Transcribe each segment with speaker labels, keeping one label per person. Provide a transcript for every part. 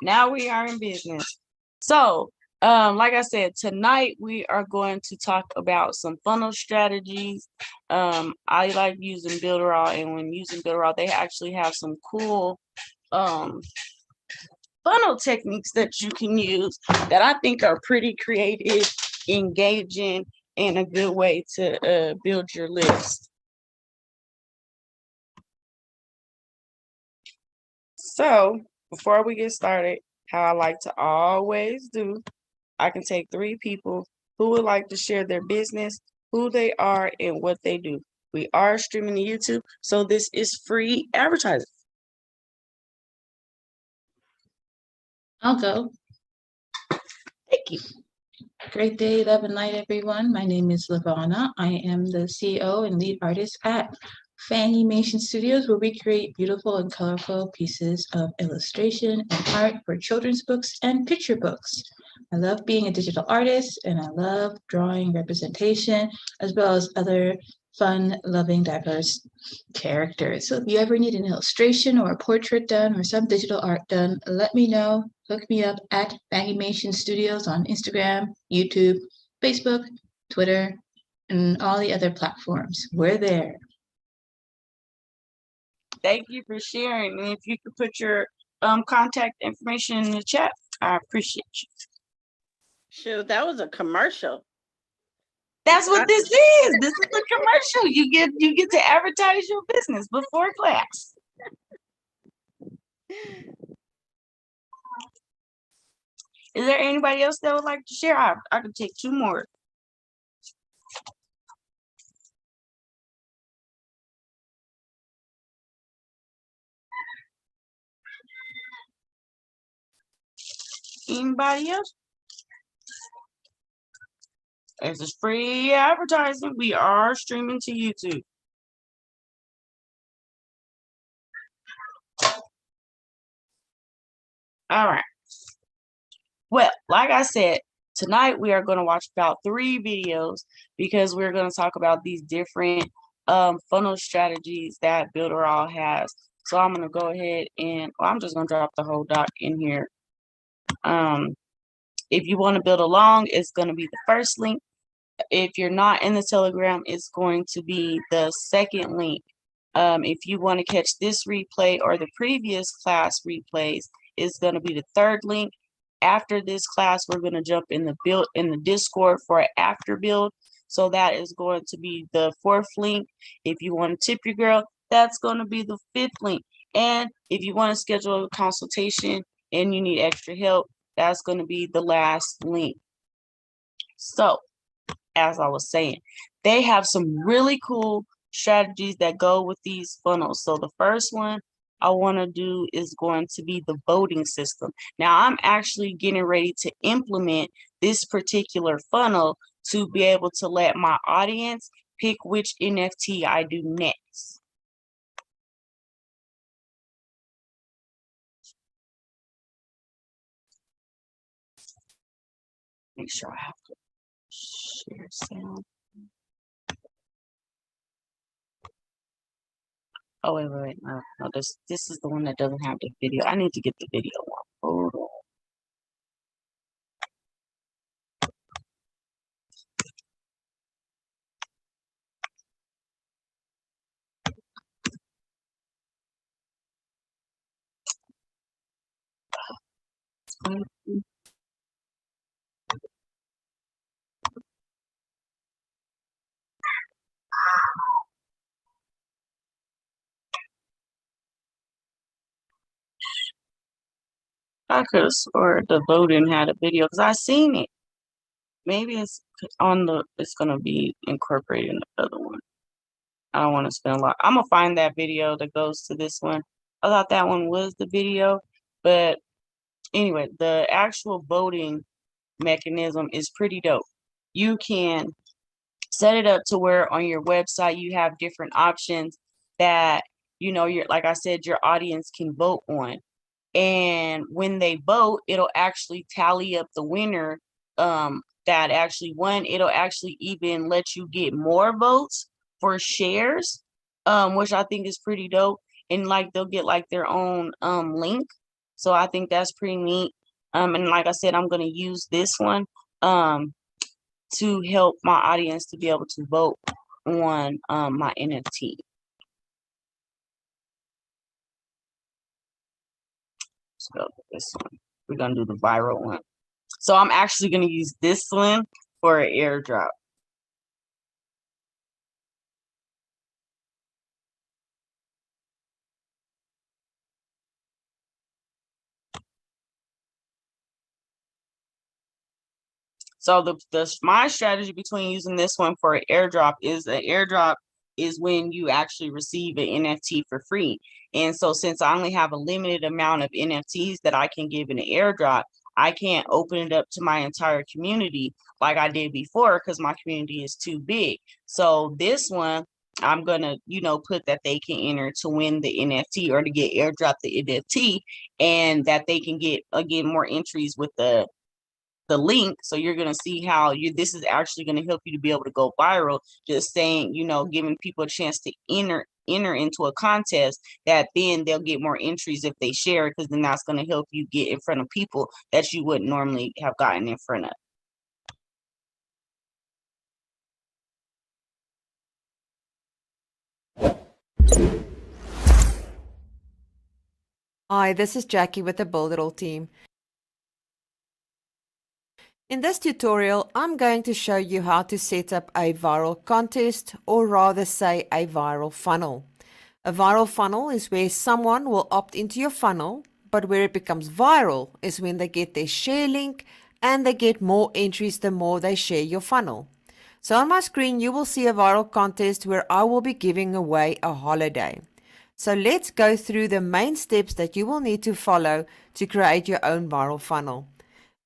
Speaker 1: Now we are in business. So, like I said, tonight we are going to talk about some funnel strategies. I like using Builderall, and when using Builderall, they actually have some cool funnel techniques that you can use that I think are pretty creative, engaging, and a good way to build your list. So before we get started, how I like to always do, I can take 3 people who would like to share their business, who they are, and what they do. We are streaming to YouTube, so this is free advertising.
Speaker 2: I'll go.
Speaker 1: Thank you.
Speaker 2: Great day, love, and light, everyone. My name is Lavana. I am the CEO and lead artist at Fanimation Studios, where we create beautiful and colorful pieces of illustration and art for children's books and picture books. I love being a digital artist, and I love drawing representation, as well as other fun, loving, diverse characters. So if you ever need an illustration or a portrait done or some digital art done, let me know. Look me up at Fanimation Studios on Instagram, YouTube, Facebook, Twitter, and all the other platforms. We're there.
Speaker 1: Thank you for sharing. And if you could put your contact information in the chat, I appreciate you.
Speaker 3: Shoot, that was a commercial.
Speaker 1: That's what this is. This is a commercial. You get to advertise your business before class. Is there anybody else that would like to share? I could take 2 more. Anybody else? This is free advertising. We are streaming to YouTube. All right. Well, like I said, tonight we are going to watch about 3 videos because we're going to talk about these different funnel strategies that Builderall has. So I'm going to go ahead and I'm just going to drop the whole doc in here. If you want to build along, it's going to be the first link. If you're not in the Telegram, it's going to be the second link. If you want to catch this replay or the previous class replays, it's going to be the 3rd link. After this class, we're going to jump in the Discord for an after build. So that is going to be the 4th link. If you want to tip your girl, that's going to be the 5th link. And if you want to schedule a consultation and you need extra help, that's going to be the last link. So, as I was saying, they have some really cool strategies that go with these funnels. So the first one I want to do is going to be the voting system. Now I'm actually getting ready to implement this particular funnel to be able to let my audience pick which NFT I do next. Make sure I have to share sound. Oh, wait, no, this is the one that doesn't have the video. I need to get the video one. Hold on. I could have swore the voting had a video because I seen it. Maybe it's gonna be incorporated in the other one. I don't want to spend a lot. I'm gonna find that video that goes to this one. I thought that one was the video, but anyway, the actual voting mechanism is pretty dope. You can set it up to where on your website you have different options that like I said, your audience can vote on. And when they vote, it'll actually tally up the winner that actually won. It'll actually even let you get more votes for shares, which I think is pretty dope. And like they'll get like their own link So I think that's pretty neat. And like I said, I'm going to use this one to help my audience to be able to vote on my NFT. So this one, we're going to do the viral one. So I'm actually going to use this one for an airdrop. So my strategy between using this one for an airdrop is when you actually receive an NFT for free. And so since I only have a limited amount of NFTs that I can give in an airdrop, I can't open it up to my entire community like I did before because my community is too big. So this one, I'm gonna, put that they can enter to win the NFT or to get airdrop the NFT, and that they can get again more entries with the link. So you're going to see how this is actually going to help you to be able to go viral, just saying, giving people a chance to enter into a contest that then they'll get more entries if they share it, because then that's going to help you get in front of people that you wouldn't normally have gotten in front of.
Speaker 4: Hi, this is Jackie with the Build It All team. In this tutorial, I'm going to show you how to set up a viral contest, or rather say a viral funnel. A viral funnel is where someone will opt into your funnel, but where it becomes viral is when they get their share link and they get more entries the more they share your funnel. So on my screen, you will see a viral contest where I will be giving away a holiday. So let's go through the main steps that you will need to follow to create your own viral funnel.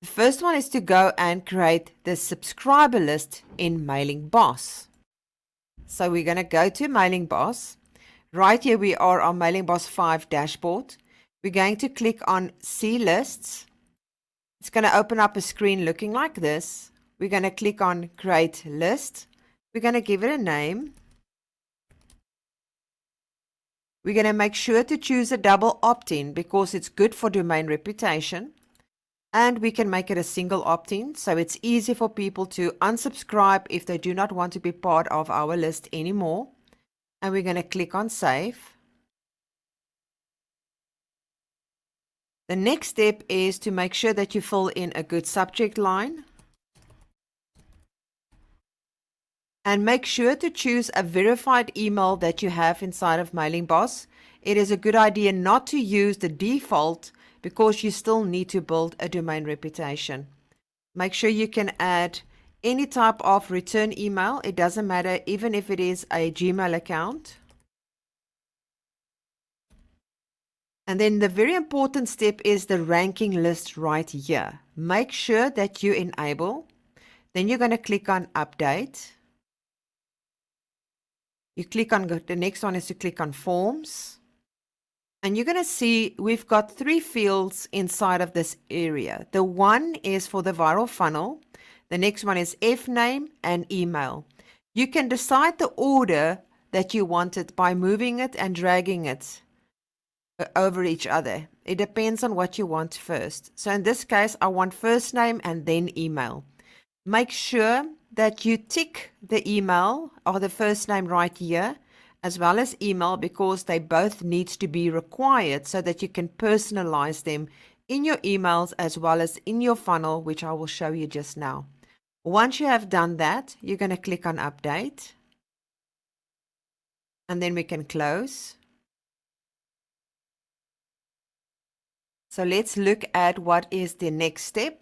Speaker 4: The first one is to go and create the subscriber list in Mailing Boss. So we're going to go to Mailing Boss. Right here we are on Mailing Boss 5 dashboard. We're going to click on See Lists. It's going to open up a screen looking like this. We're going to click on Create List. We're going to give it a name. We're going to make sure to choose a double opt-in because it's good for domain reputation. And we can make it a single opt-in, so it's easy for people to unsubscribe if they do not want to be part of our list anymore. And we're going to click on Save. The next step is to make sure that you fill in a good subject line. And make sure to choose a verified email that you have inside of Mailing Boss. It is a good idea not to use the default because you still need to build a domain reputation. Make sure you can add any type of return email. It doesn't matter, even if it is a Gmail account. And then the very important step is the ranking list right here. Make sure that you enable. Then you're going to click on Update. You click on the next one is to click on Forms. And you're going to see we've got 3 fields inside of this area. The one is for the viral funnel. The next one is iframe and email. You can decide the order that you want it by moving it and dragging it over each other. It depends on what you want first. So in this case, I want first name and then email. Make sure that you tick the email or the first name right here, as well as email, because they both need to be required so that you can personalize them in your emails as well as in your funnel, which I will show you just now. Once you have done that, you're going to click on Update. And then we can close. So let's look at what is the next step.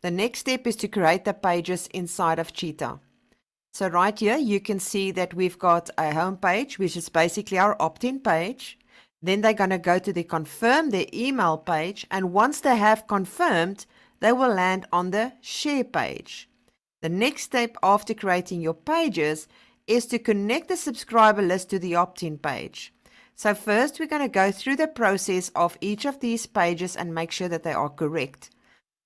Speaker 4: The next step is to create the pages inside of Cheetah. So right here, you can see that we've got a home page, which is basically our opt-in page. Then they're going to go to the confirm their email page. And once they have confirmed, they will land on the share page. The next step after creating your pages is to connect the subscriber list to the opt-in page. So first, we're going to go through the process of each of these pages and make sure that they are correct.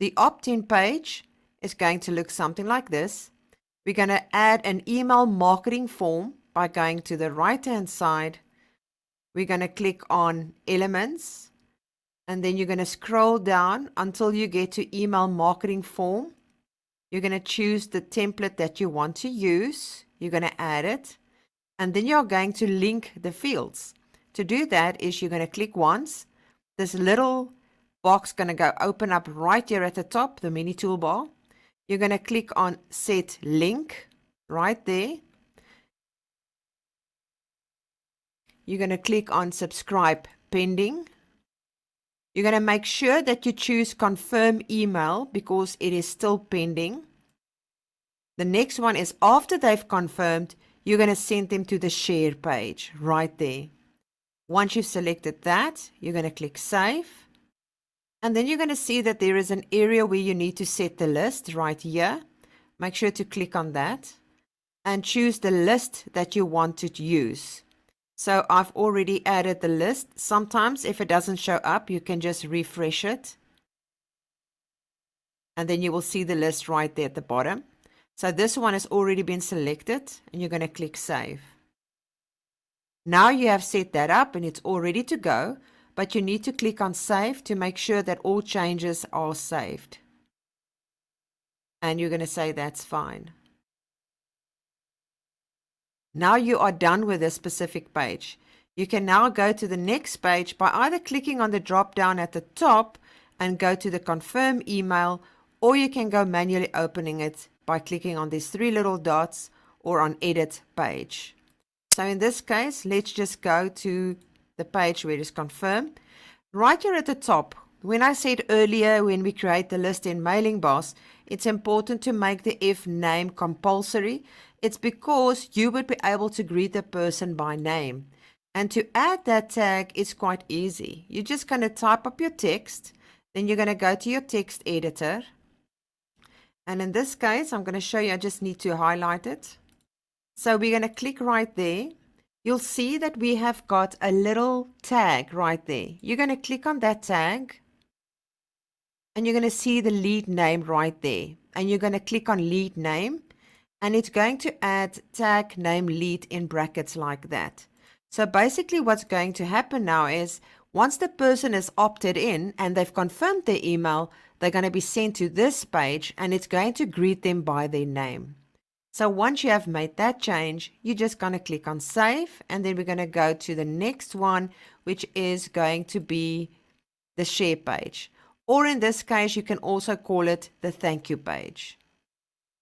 Speaker 4: The opt-in page is going to look something like this. We're going to add an email marketing form by going to the right-hand side. We're going to click on Elements. and then you're going to scroll down until you get to email marketing form. You're going to choose the template that you want to use. You're going to add it, and then you're going to link the fields. To do that is you're going to click once. This little box going to go open up right here at the top, the mini toolbar. You're going to click on set link right there. You're going to click on subscribe pending. You're going to make sure that you choose confirm email because it is still pending. The next one is after they've confirmed, you're going to send them to the share page right there. Once you've selected that, you're going to click save. And then you're going to see that there is an area where you need to set the list right here. Make sure to click on that and choose the list that you want to use. So I've already added the list. Sometimes if it doesn't show up, you can just refresh it. And then you will see the list right there at the bottom. So this one has already been selected and you're going to click save. Now you have set that up and it's all ready to go, but you need to click on save to make sure that all changes are saved. And you're going to say that's fine. Now you are done with this specific page. You can now go to the next page by either clicking on the drop down at the top and go to the confirm email, or you can go manually opening it by clicking on these three little dots or on edit page. So in this case, let's just go to the page where it is confirmed. Right here at the top, when I said earlier when we create the list in Mailing Boss, it's important to make the if name compulsory. It's because you would be able to greet the person by name. And to add that tag is quite easy. You're just going to type up your text. Then you're going to go to your text editor. And in this case, I'm going to show you, I just need to highlight it. So we're going to click right there. You'll see that we have got a little tag right there. You're going to click on that tag. And you're going to see the lead name right there. And you're going to click on lead name. And it's going to add tag name lead in brackets like that. So basically what's going to happen now is once the person is opted in and they've confirmed their email, they're going to be sent to this page and it's going to greet them by their name. So once you have made that change, you're just going to click on save, and then we're going to go to the next one, which is going to be the share page. Or in this case, you can also call it the thank you page.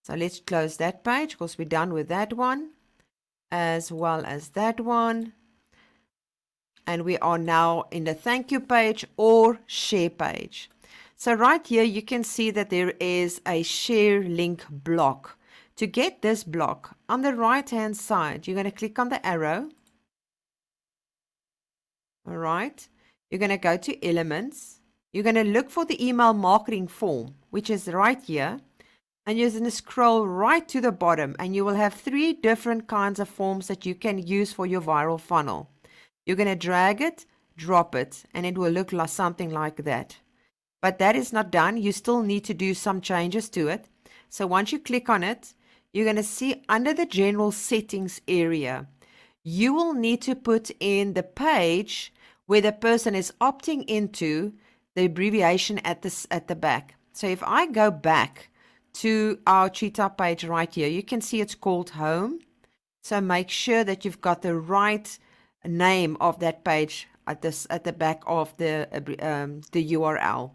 Speaker 4: So let's close that page because we're done with that one, as well as that one. And we are now in the thank you page or share page. So right here, you can see that there is a share link block. To get this block, on the right-hand side, you're going to click on the arrow. All right. You're going to go to Elements. You're going to look for the email marketing form, which is right here. And you're going to scroll right to the bottom, and you will have 3 different kinds of forms that you can use for your viral funnel. You're going to drag it, drop it, and it will look like something like that. But that is not done. You still need to do some changes to it. So once you click on it, you're going to see under the general settings area, you will need to put in the page where the person is opting into the abbreviation at the back. So if I go back to our Cheetah page right here, you can see it's called Home. So make sure that you've got the right name of that page at the back of the URL.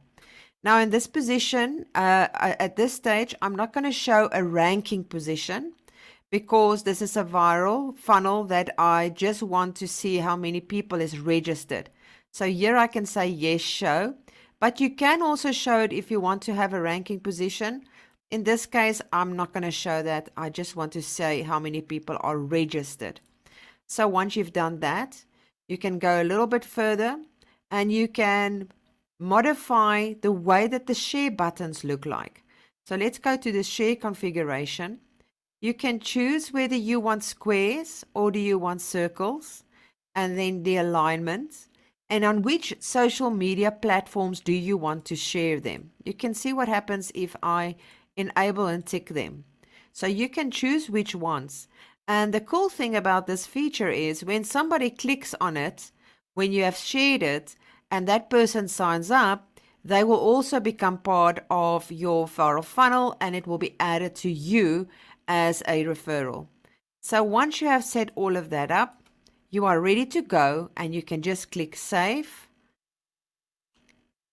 Speaker 4: Now in this position, at this stage, I'm not going to show a ranking position because this is a viral funnel that I just want to see how many people is registered. So here I can say yes, show, but you can also show it if you want to have a ranking position. In this case, I'm not going to show that. I just want to say how many people are registered. So once you've done that, you can go a little bit further and you can modify the way that the share buttons look like. So let's go to the share configuration. You can choose whether you want squares or do you want circles, and then the alignment, and on which social media platforms do you want to share them. You can see what happens if I enable and tick them. So you can choose which ones. And the cool thing about this feature is when somebody clicks on it, when you have shared it, and that person signs up, they will also become part of your viral funnel, and it will be added to you as a referral. So once you have set all of that up, you are ready to go, and you can just click save.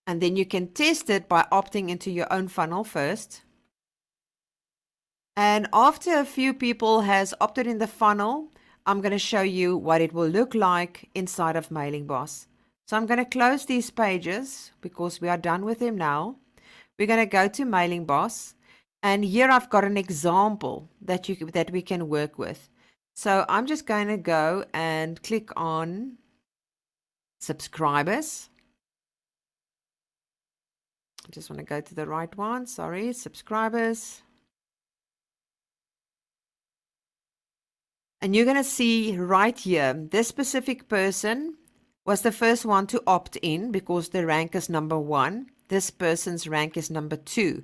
Speaker 4: And then you can test it by opting into your own funnel first. And after a few people has opted in the funnel, I'm going to show you what it will look like inside of Mailing Boss. So I'm going to close these pages because we are done with them now. We're going to go to Mailing Boss, and here I've got an example that we can work with. So I'm just going to go and click on subscribers. I just want to go to the right one. Sorry, subscribers. And you're going to see right here, this specific person was the first one to opt in because the rank is number 1. This person's rank is number 2.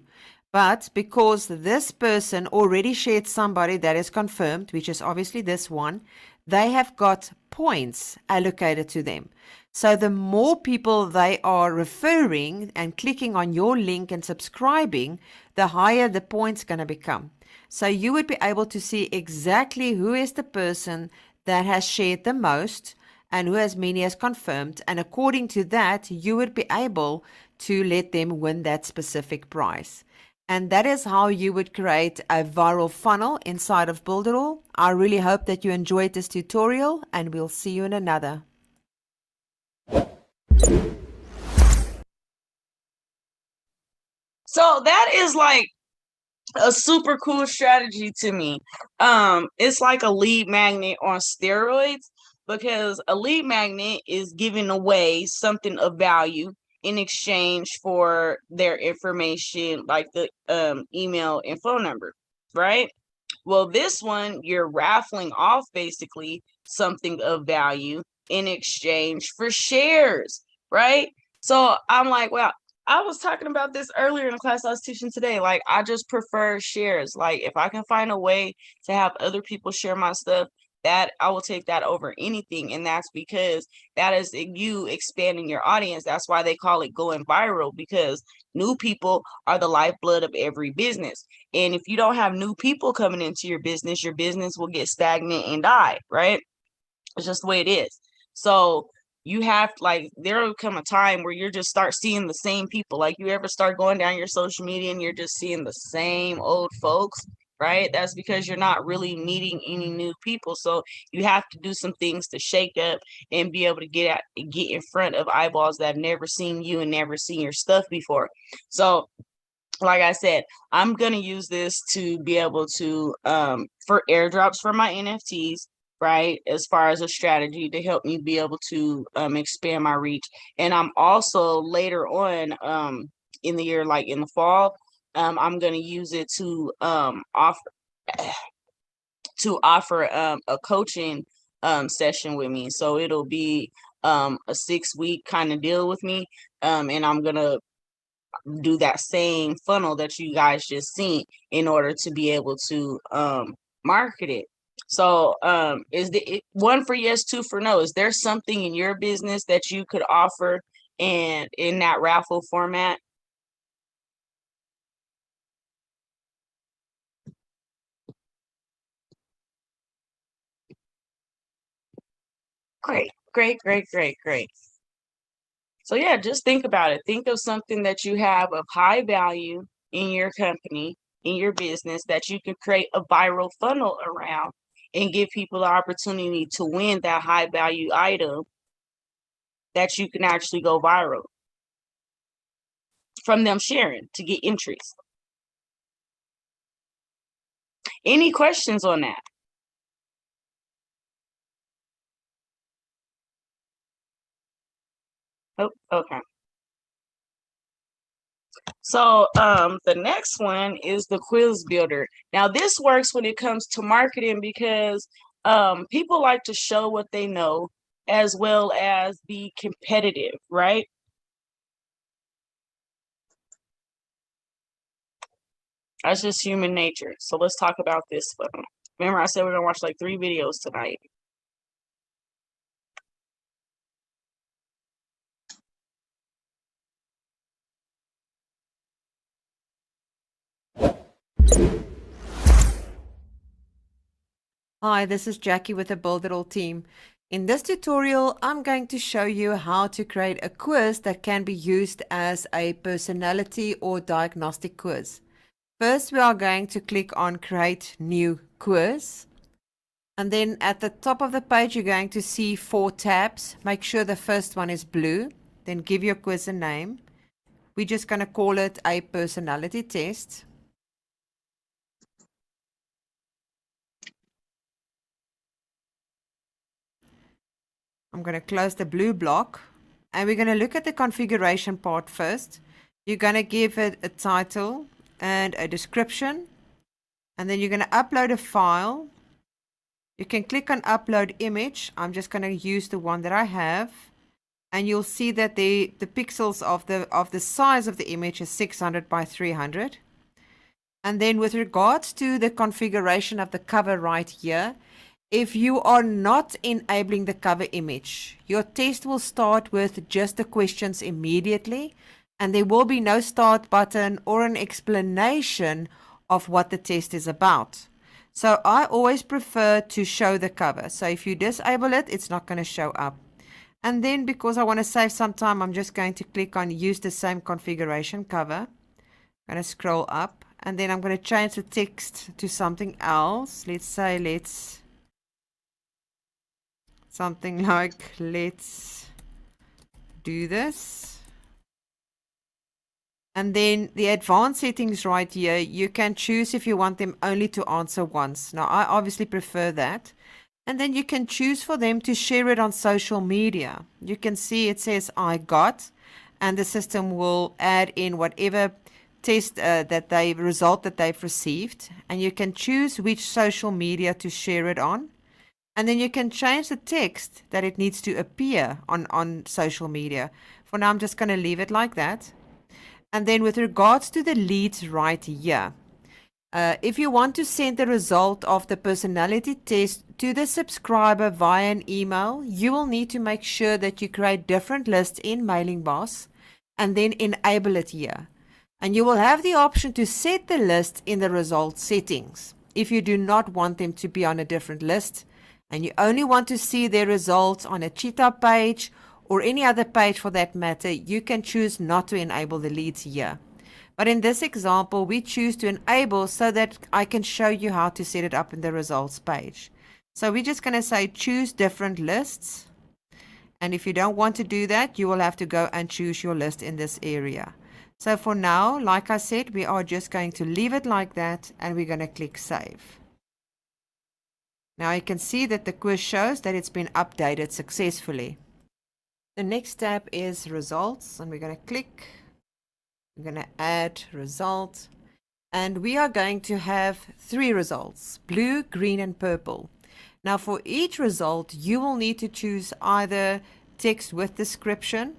Speaker 4: But because this person already shared somebody that is confirmed, which is obviously this one, they have got points allocated to them. So the more people they are referring and clicking on your link and subscribing, the higher the points going to become. So you would be able to see exactly who is the person that has shared the most and who as many as confirmed. And according to that, you would be able to let them win that specific prize. And that is how you would create a viral funnel inside of Builderall. I really hope that you enjoyed this tutorial, and we'll see you in another.
Speaker 1: So that is like a super cool strategy to me. It's like a lead magnet on steroids, because a lead magnet is giving away something of value in exchange for their information, like the email and phone number, right? Well, this one, you're raffling off basically something of value in exchange for shares, right? So I'm like, well, I was talking about this earlier in the class I was teaching today. Like, I just prefer shares. Like, if I can find a way to have other people share my stuff, that I will take that over anything. And that's because that is you expanding your audience. That's why they call it going viral, because new people are the lifeblood of every business. And if you don't have new people coming into your business will get stagnant and die, right? It's just the way it is. So you have, like, there will come a time where you just start seeing the same people. Like, you ever start going down your social media and you're just seeing the same old folks, right? That's because you're not really meeting any new people. So you have to do some things to shake up and be able to get in front of eyeballs that have never seen you and never seen your stuff before. So like I said, I'm going to use this to be able to, for airdrops for my NFTs, right? As far as a strategy to help me be able to expand my reach. And I'm also later on in the year, like in the fall, I'm going to use it to offer a coaching session with me. So it'll be a 6-week kind of deal with me. And I'm going to do that same funnel that you guys just seen in order to be able to market it. So is the one for yes, two for no? Is there something in your business that you could offer and in that raffle format? Great, great, great, great, great. So yeah, just think about it. Think of something that you have of high value in your company, in your business, that you can create a viral funnel around and give people the opportunity to win that high value item that you can actually go viral from them sharing to get entries. Any questions on that? Oh, okay. So the next one is the quiz builder. Now this works when it comes to marketing because people like to show what they know as well as be competitive, right? That's just human nature. So let's talk about this one. Remember I said we're gonna watch like 3 videos tonight.
Speaker 4: Hi, this is Jackie with the Build It All team. In this tutorial, I'm going to show you how to create a quiz that can be used as a personality or diagnostic quiz. First, we are going to click on Create New Quiz. And then at the top of the page, you're going to see 4 tabs. Make sure the first one is blue. Then give your quiz a name. We're just going to call it a personality test. I'm going to close the blue block and we're going to look at the configuration part first. You're going to give it a title and a description, and then you're going to upload a file. You can click on upload image. I'm just going to use the one that I have, and you'll see that the pixels of the size of the image is 600 by 300. And then with regards to the configuration of the cover right here, if you are not enabling the cover image, your test will start with just the questions immediately, and there will be no start button or an explanation of what the test is about. So I always prefer to show the cover. So if you disable it, it's not going to show up. And then because I want to save some time, I'm just going to click on use the same configuration cover. I'm going to scroll up, and then I'm going to change the text to something else. Let's say something like, let's do this. And then the advanced settings right here, you can choose if you want them only to answer once. Now, I obviously prefer that. And then you can choose for them to share it on social media. You can see it says I got, and the system will add in whatever test result that they've received. And you can choose which social media to share it on. And then you can change the text that it needs to appear on social media. For now, I'm just going to leave it like that. And then with regards to the leads right here, if you want to send the result of the personality test to the subscriber via an email, you will need to make sure that you create different lists in Mailing Boss and then enable it here. And you will have the option to set the list in the result settings. If you do not want them to be on a different list, and you only want to see their results on a Cheetah page or any other page for that matter, you can choose not to enable the leads here. But in this example, we choose to enable so that I can show you how to set it up in the results page. So we're just going to say choose different lists. And if you don't want to do that, you will have to go and choose your list in this area. So for now, like I said, we are just going to leave it like that, and we're going to click save. Now you can see that the quiz shows that it's been updated successfully. The next tab is results, and we're going to click. We're going to add result, and we are going to have 3 results: blue, green, and purple. Now for each result, you will need to choose either text with description,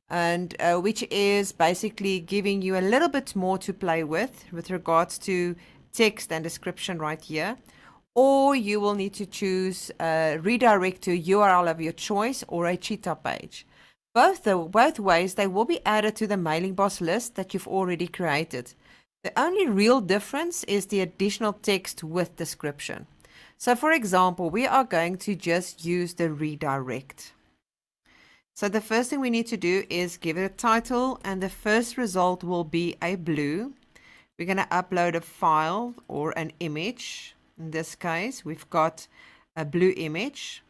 Speaker 4: and which is basically giving you a little bit more to play with regards to text and description right here. Or you will need to choose redirect to a URL of your choice or a Cheetah page. Both ways, they will be added to the Mailing Boss list that you've already created. The only real difference is the additional text with description. So for example, we are going to just use the redirect. So the first thing we need to do is give it a title, and the first result will be a blue. We're going to upload a file or an image. In this case, we've got a blue image.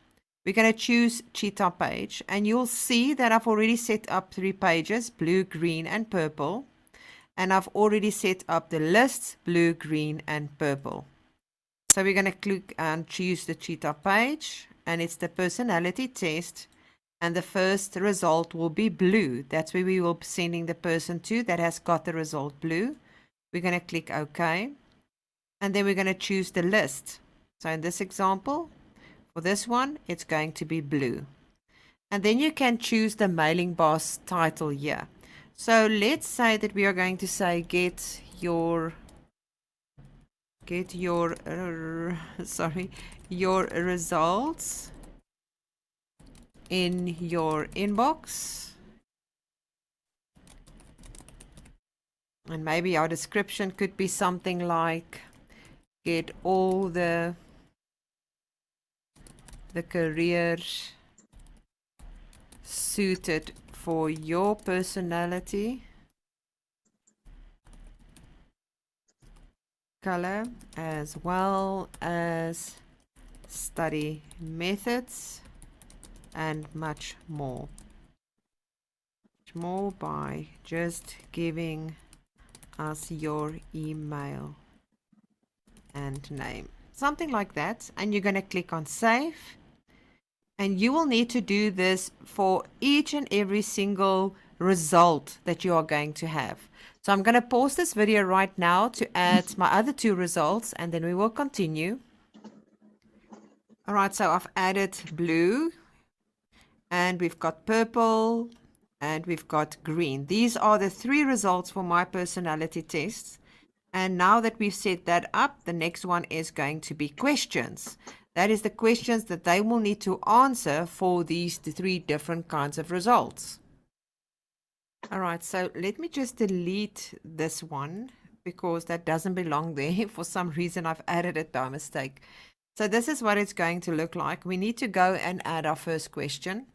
Speaker 4: We're going to choose Cheetah page, and you'll see that I've already set up 3 pages, blue, green, and purple. And I've already set up the lists, blue, green, and purple. So we're going to click and choose the Cheetah page, and it's the personality test. And the first result will be blue. That's where we will be sending the person to that has got the result blue. We're going to click OK. And then we're going to choose the list. So in this example, for this one, it's going to be blue. And then you can choose the Mailing Boss title here. So let's say that we are going to say get your results in your inbox. And maybe our description could be something like get all the the career suited for your personality, color, as well as study methods and much more. More by just giving us your email and name, something like that, and you're going to click on save. And you will need to do this for each and every single result that you are going to have. So I'm going to pause this video right now to add my other two results, and then we will continue. All right, so I've added blue, and we've got purple, and we've got green. These are the three results for my personality tests. And now that we've set that up, the next one is going to be questions. That is the questions that they will need to answer for these three different kinds of results. All right, so let me just delete this one because that doesn't belong there. For some reason, I've added it by mistake. So this is what it's going to look like. We need to go and add our first question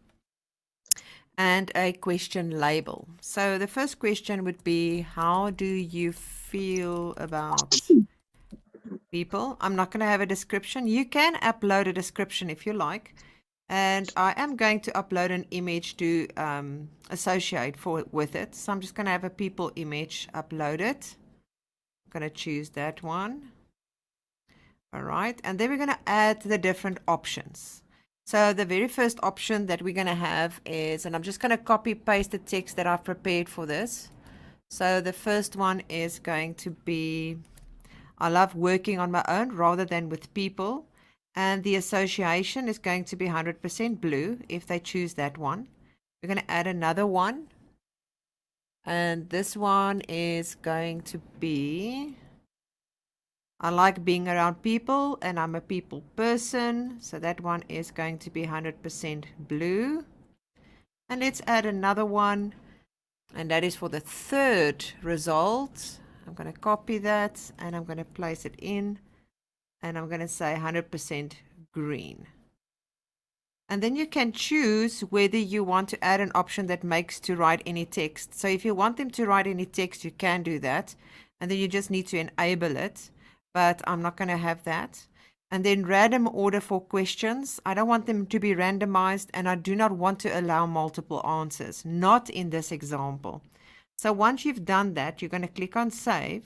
Speaker 4: and a question label. So the first question would be, how do you feel about people? I'm not going to have a description. You can upload a description if you like. And I am going to upload an image to associate with it. So I'm just going to have a people image uploaded. I'm going to choose that one. All right. And then we're going to add the different options. So the very first option that we're going to have is, and I'm just going to copy paste the text that I've prepared for this. So the first one is going to be, I love working on my own rather than with people. And the association is going to be 100% blue if they choose that one. We're going to add another one. And this one is going to be, I like being around people and I'm a people person. So that one is going to be 100% blue. And let's add another one. And that is for the third result. I'm going to copy that and I'm going to place it in. And I'm going to say 100% green. And then you can choose whether you want to add an option that makes to write any text. So if you want them to write any text, you can do that. And then you just need to enable it. But I'm not going to have that. And then random order for questions. I don't want them to be randomized and I do not want to allow multiple answers. Not in this example. So once you've done that, you're going to click on save.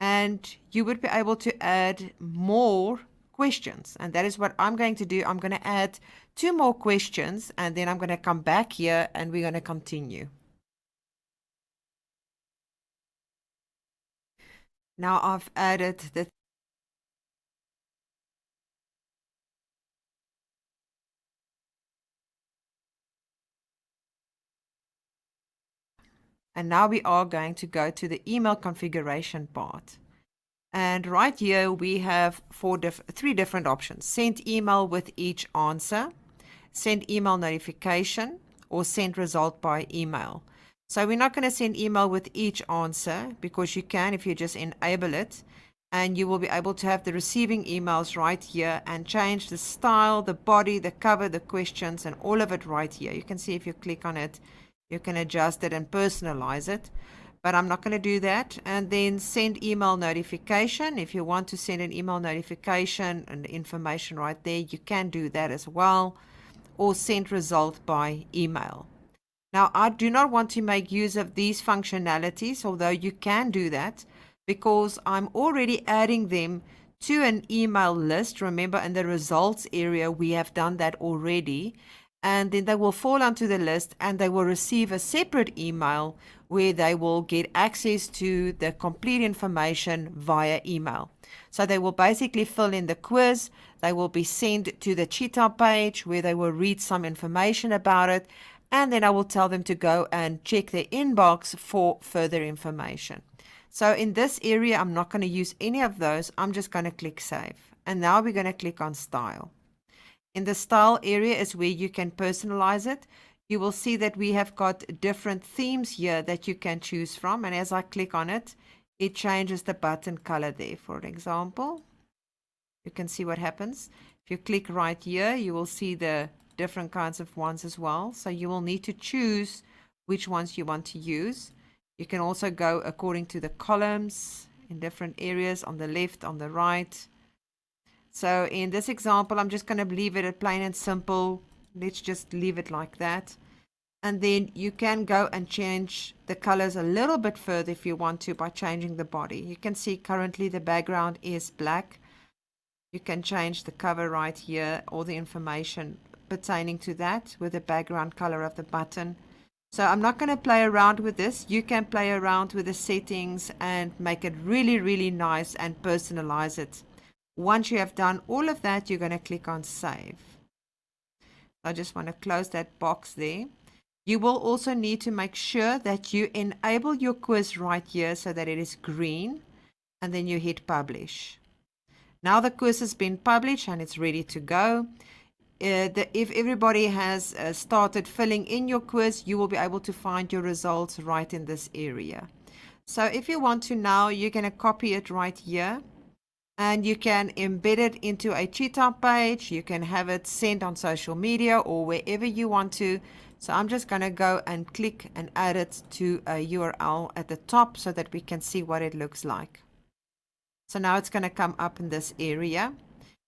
Speaker 4: And you would be able to add more questions. And that is what I'm going to do. I'm going to add 2 more questions and then I'm going to come back here and we're going to continue. Now I've added the and now we are going to go to the email configuration part. And right here we have 3 different options. Send email with each answer, send email notification, or send result by email. So we're not going to send email with each answer because you can if you just enable it. And you will be able to have the receiving emails right here and change the style, the body, the cover, the questions, and all of it right here. You can see if you click on it, you can adjust it and personalize it. But I'm not going to do that. And then send email notification. If you want to send an email notification and the information right there, you can do that as well. Or send result by email. Now, I do not want to make use of these functionalities, although you can do that, because I'm already adding them to an email list. Remember, in the results area, we have done that already. And then they will fall onto the list and they will receive a separate email where they will get access to the complete information via email. So they will basically fill in the quiz. They will be sent to the Cheetah page where they will read some information about it. And then I will tell them to go and check their inbox for further information. So in this area, I'm not going to use any of those. I'm just going to click save. And now we're going to click on style. In the style area is where you can personalize it. You will see that we have got different themes here that you can choose from. And as I click on it, it changes the button color there, for example. You can see what happens. If you click right here, you will see the different kinds of ones as well. So you will need to choose which ones you want to use. You can also go according to the columns in different areas on the left, on the right. So in this example, I'm just going to leave it at plain and simple. Let's just leave it like that. And then you can go and change the colors a little bit further if you want to by changing the body. You can see currently the background is black. You can change the cover right here, all the information pertaining to that with the background color of the button. So I'm not going to play around with this. You can play around with the settings and make it really, really nice and personalize it. Once you have done all of that, you're going to click on save. I just want to close that box there. You will also need to make sure that you enable your quiz right here so that it is green, and then you hit publish. Now the quiz has been published and it's ready to go. If everybody has started filling in your quiz, you will be able to find your results right in this area. So if you want to now, you're going to copy it right here. And you can embed it into a Cheetah page. You can have it sent on social media or wherever you want to. So I'm just going to go and click and add it to a URL at the top so that we can see what it looks like. So now it's going to come up in this area.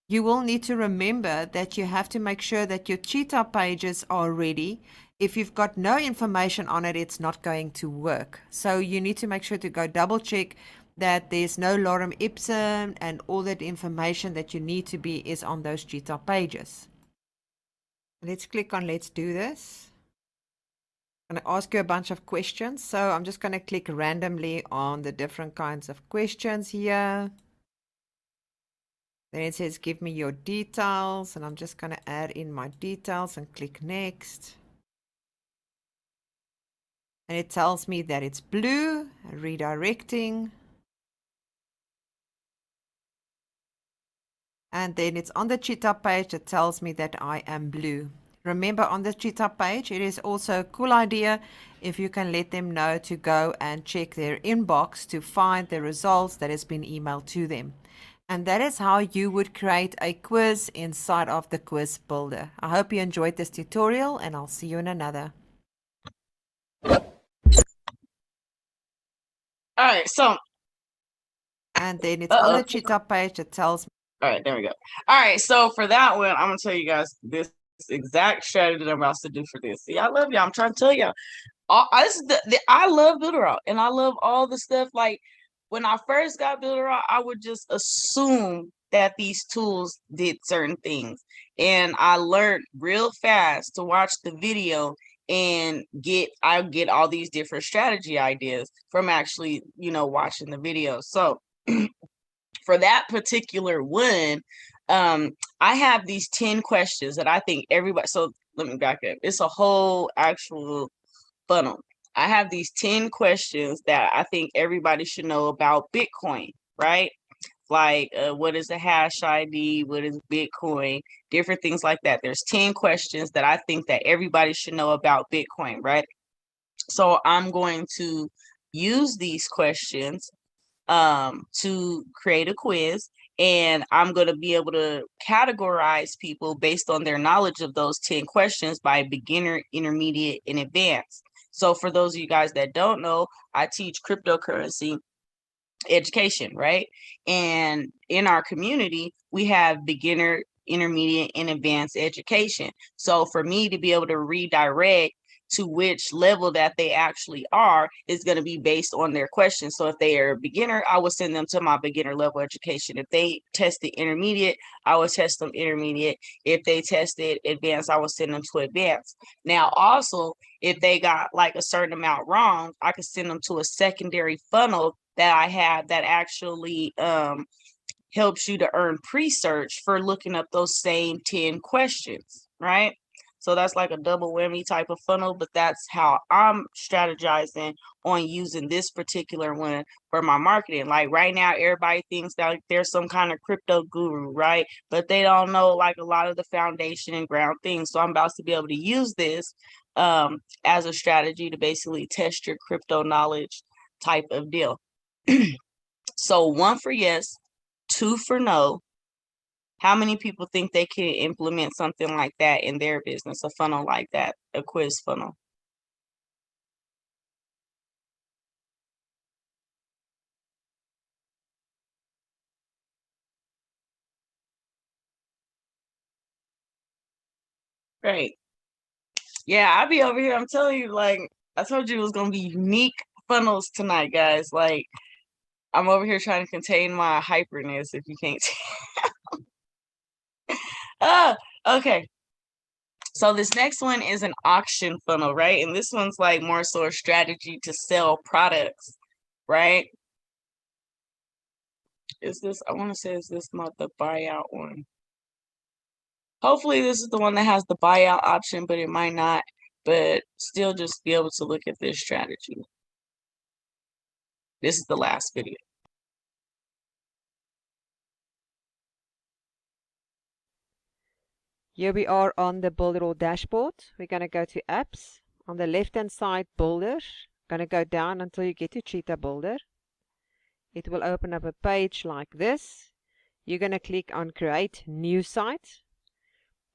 Speaker 4: You will need to remember that you have to make sure that your Cheetah pages are ready. If you've got no information on it, it's not going to work. So you need to make sure to go double check that there's no lorem ipsum and all that information that you need to be is on those Cheetah pages. Let's click on let's do this. I'm going to ask you a bunch of questions. So I'm just going to click randomly on the different kinds of questions here. Then it says give me your details, and I'm just going to add in my details and click next. And it tells me that it's blue, redirecting. And then it's on the Cheetah page that tells me that I am blue. Remember, on the Cheetah page, it is also a cool idea if you can let them know to go and check their inbox to find the results that has been emailed to them. And that is how you would create a quiz inside of the Quiz Builder. I hope you enjoyed this tutorial, and I'll see you in another.
Speaker 1: All right, so.
Speaker 4: And then it's on the Cheetah page that tells me.
Speaker 1: All right, there we go. All right, so for that one, I'm going to tell you guys this exact strategy that I'm about to do for this. See, I love y'all. I'm trying to tell y'all. I love Builderall, and I love all the stuff. Like, when I first got Builderall, I would just assume that these tools did certain things. And I learned real fast to watch the video and I get all these different strategy ideas from actually, watching the video. So for that particular one, I have these 10 questions that I think everybody, so let me back up. It's a whole actual funnel. I have these 10 questions that I think everybody should know about Bitcoin, right? Like, what is a hash ID? What is Bitcoin? Different things like that. There's 10 questions that I think that everybody should know about Bitcoin, right? So I'm going to use these questions to create a quiz, and I'm going to be able to categorize people based on their knowledge of those 10 questions by beginner, intermediate, and advanced. So for those of you guys that don't know, I teach cryptocurrency education, right? And in our community, we have beginner, intermediate, and advanced education. So for me to be able to redirect to which level that they actually are is going to be based on their questions. So if they are a beginner, I will send them to my beginner level education. If they tested intermediate, I will test them intermediate. If they tested advanced, I will send them to advanced. Now, also, if they got like a certain amount wrong, I could send them to a secondary funnel that I have that actually helps you to earn pre-search for looking up those same 10 questions, right? So that's like a double whammy type of funnel, but that's how I'm strategizing on using this particular one for my marketing. Like right now, everybody thinks that there's some kind of crypto guru, right? But they don't know like a lot of the foundation and ground things. So I'm about to be able to use this as a strategy to basically test your crypto knowledge type of deal. So 1 for yes, 2 for no, How many people think they can implement something like that in their business, a funnel like that, a quiz funnel? Great. Yeah, I'll be over here. I'm telling you, like, I told you it was going to be unique funnels tonight, guys. Like, I'm over here trying to contain my hyperness, if you can't Ah, okay. So this next one is an auction funnel, right? And this one's like more so a strategy to sell products, right? Is this, I want to say, is this not the buyout one? Hopefully this is the one that has the buyout option, but it might not. But still just be able to look at this strategy. This is the last video.
Speaker 4: Here we are on the Builder All dashboard. We're going to go to Apps. On the left-hand side, Builder. Going to go down until you get to Cheetah Builder. It will open up a page like this. You're going to click on Create New Site.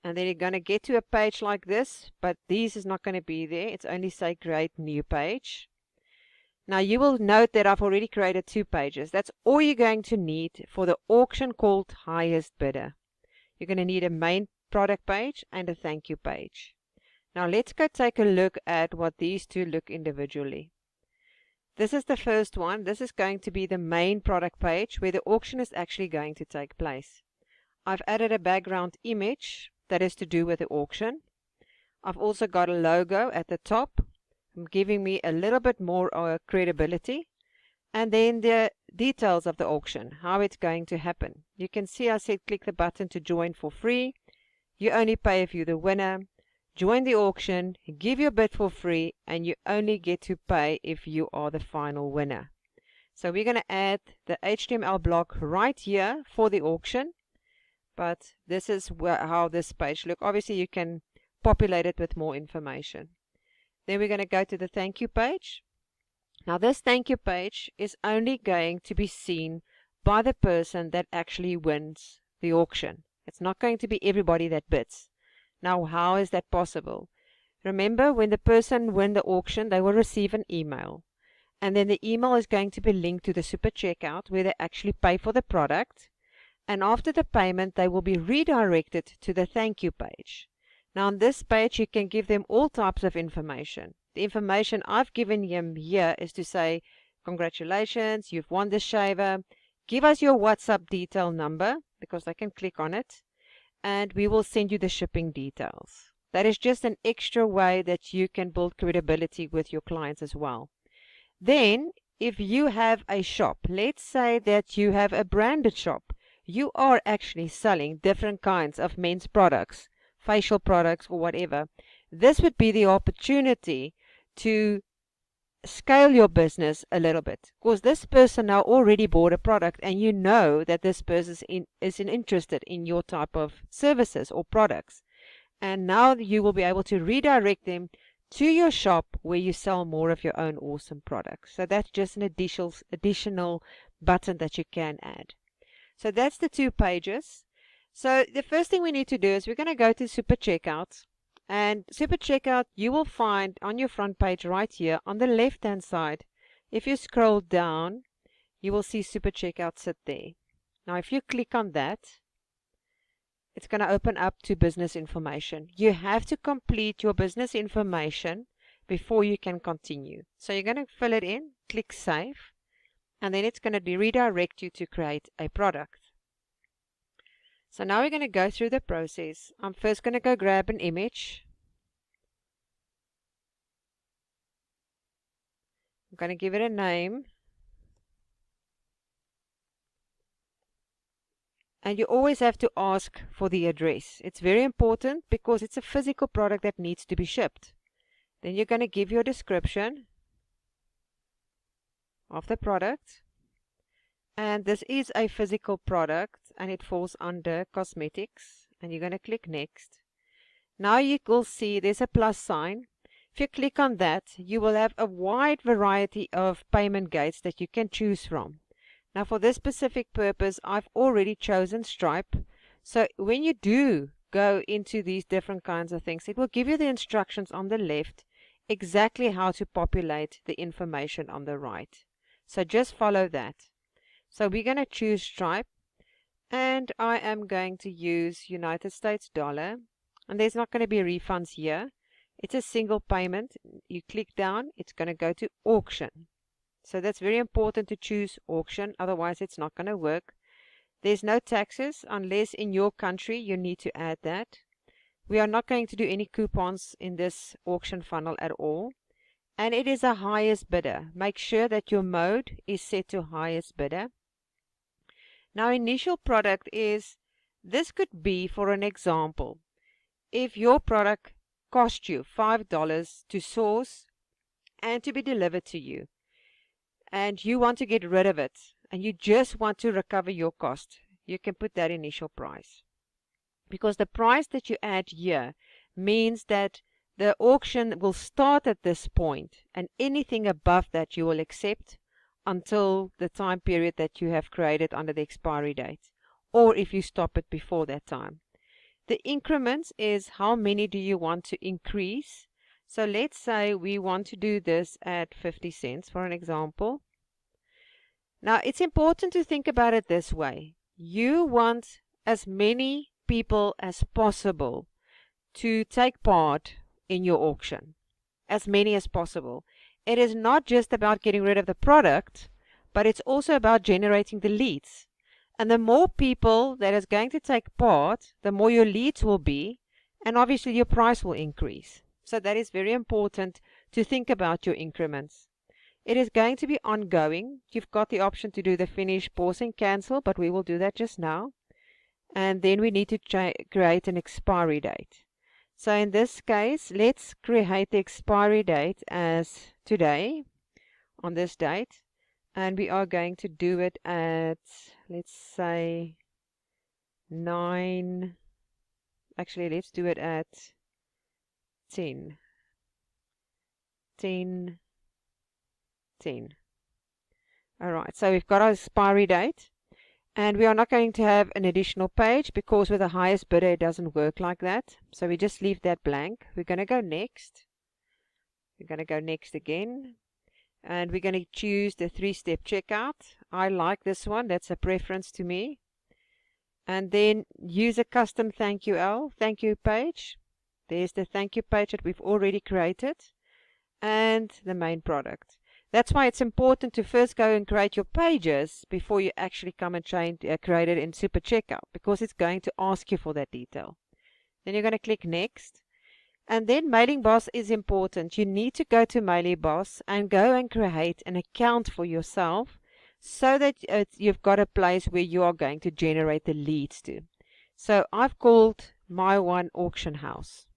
Speaker 4: And then you're going to get to a page like this, but this is not going to be there. It's only say Create New Page. Now you will note that I've already created 2 pages. That's all you're going to need for the auction called Highest Bidder. You're going to need a main product page and a thank you page. Now let's go take a look at what these 2 look individually. This is the first one. This is going to be the main product page where the auction is actually going to take place. I've added a background image that is to do with the auction. I've also got a logo at the top, giving me a little bit more credibility. And then the details of the auction, how it's going to happen. You can see I said click the button to join for free. You only pay if you're the winner. Join the auction, give your bid for free, and you only get to pay if you are the final winner. So we're going to add the HTML block right here for the auction. But this is how this page looks. Obviously, you can populate it with more information. Then we're going to go to the thank you page. Now this thank you page is only going to be seen by the person that actually wins the auction. It's not going to be everybody that bids. Now how is that possible? Remember, when the person wins the auction, they will receive an email. And then the email is going to be linked to the super checkout where they actually pay for the product. And after the payment, they will be redirected to the thank you page. Now on this page, you can give them all types of information. The information I've given him here is to say, congratulations, you've won this shaver. Give us your WhatsApp detail number, because they can click on it, and we will send you the shipping details. That is just an extra way that you can build credibility with your clients as well. Then, if you have a shop, let's say that you have a branded shop, you are actually selling different kinds of men's products, facial products or whatever. This would be the opportunity to scale your business a little bit, because this person now already bought a product and you know that this person is interested in your type of services or products, and now you will be able to redirect them to your shop where you sell more of your own awesome products. So that's just an additional button that you can add. So that's the 2 pages. So the first thing we need to do is we're going to go to Super Checkout. And Super Checkout, you will find on your front page right here on the left hand side. If you scroll down, you will see Super Checkout sit there. Now if you click on that, it's going to open up to business information. You have to complete your business information before you can continue. So you're going to fill it in, click Save, and then it's going to redirect you to create a product. So now we're going to go through the process. I'm first going to go grab an image. I'm going to give it a name. And you always have to ask for the address. It's very important because it's a physical product that needs to be shipped. Then you're going to give your description of the product. And this is a physical product and it falls under cosmetics. And you're going to click next. Now you will see there's a plus sign. If you click on that, you will have a wide variety of payment gates that you can choose from. Now for this specific purpose, I've already chosen Stripe. So when you do go into these different kinds of things, it will give you the instructions on the left exactly how to populate the information on the right. So just follow that. So we're going to choose Stripe, and I am going to use United States dollar, and there's not going to be refunds here. It's a single payment. You click down, it's going to go to auction. So that's very important to choose auction, otherwise it's not going to work. There's no taxes unless in your country you need to add that. We are not going to do any coupons in this auction funnel at all. And it is a highest bidder. Make sure that your mode is set to highest bidder. Now, initial product is, this could be, for an example, if your product cost you $5 to source and to be delivered to you, and you want to get rid of it, and you just want to recover your cost, you can put that initial price. Because the price that you add here means that the auction will start at this point, and anything above that you will accept until the time period that you have created under the expiry date, or if you stop it before that time. The increments is how many do you want to increase. So let's say we want to do this at 50 cents for an example. Now it's important to think about it this way. You want as many people as possible to take part in your auction, as many as possible. It is not just about getting rid of the product, but it's also about generating the leads. And the more people that is going to take part, the more your leads will be, and obviously your price will increase. So that is very important to think about your increments. It is going to be ongoing. You've got the option to do the finish, pause, and cancel, but we will do that just now. And then we need to create an expiry date. So in this case, let's create the expiry date as today, on this date. And we are going to do it at, let's say, 9. Actually, let's do it at 10. 10. 10. All right, so we've got our expiry date. And we are not going to have an additional page because with the highest bidder it doesn't work like that. So we just leave that blank. We're going to go next. We're going to go next again. And we're going to choose the 3-step checkout. I like this one. That's a preference to me. And then use a custom thank you page. There's the thank you page that we've already created. And the main product. That's why it's important to first go and create your pages before you actually come and create it in Super Checkout, because it's going to ask you for that detail. Then you're going to click Next. And then Mailing Boss is important. You need to go to Mailing Boss and go and create an account for yourself so that you've got a place where you are going to generate the leads to. So I've called my one Auction House.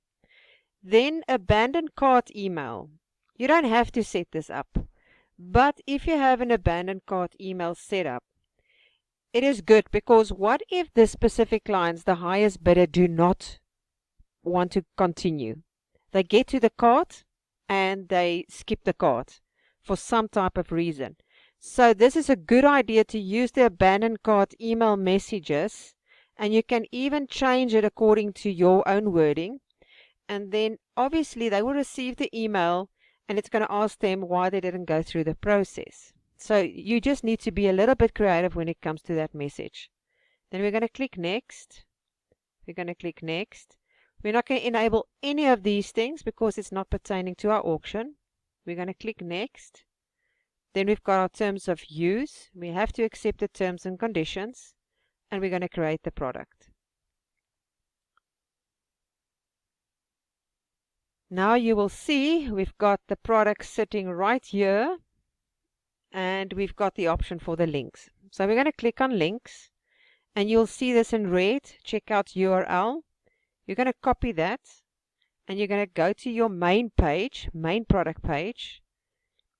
Speaker 4: Then abandoned cart email. You don't have to set this up. But if you have an abandoned cart email set up, it is good, because what if the specific clients, the highest bidder, do not want to continue? They get to the cart and they skip the cart for some type of reason. So this is a good idea to use the abandoned cart email messages, and you can even change it according to your own wording. And then obviously they will receive the email, and it's going to ask them why they didn't go through the process. So you just need to be a little bit creative when it comes to that message. Then we're going to click Next. We're going to click Next. We're not going to enable any of these things because it's not pertaining to our auction. We're going to click Next. Then we've got our terms of use. We have to accept the terms and conditions. And we're going to create the product. Now you will see we've got the product sitting right here, and we've got the option for the links. So we're going to click on links, and you'll see this in red, checkout URL. You're going to copy that, and you're going to go to your main page, main product page.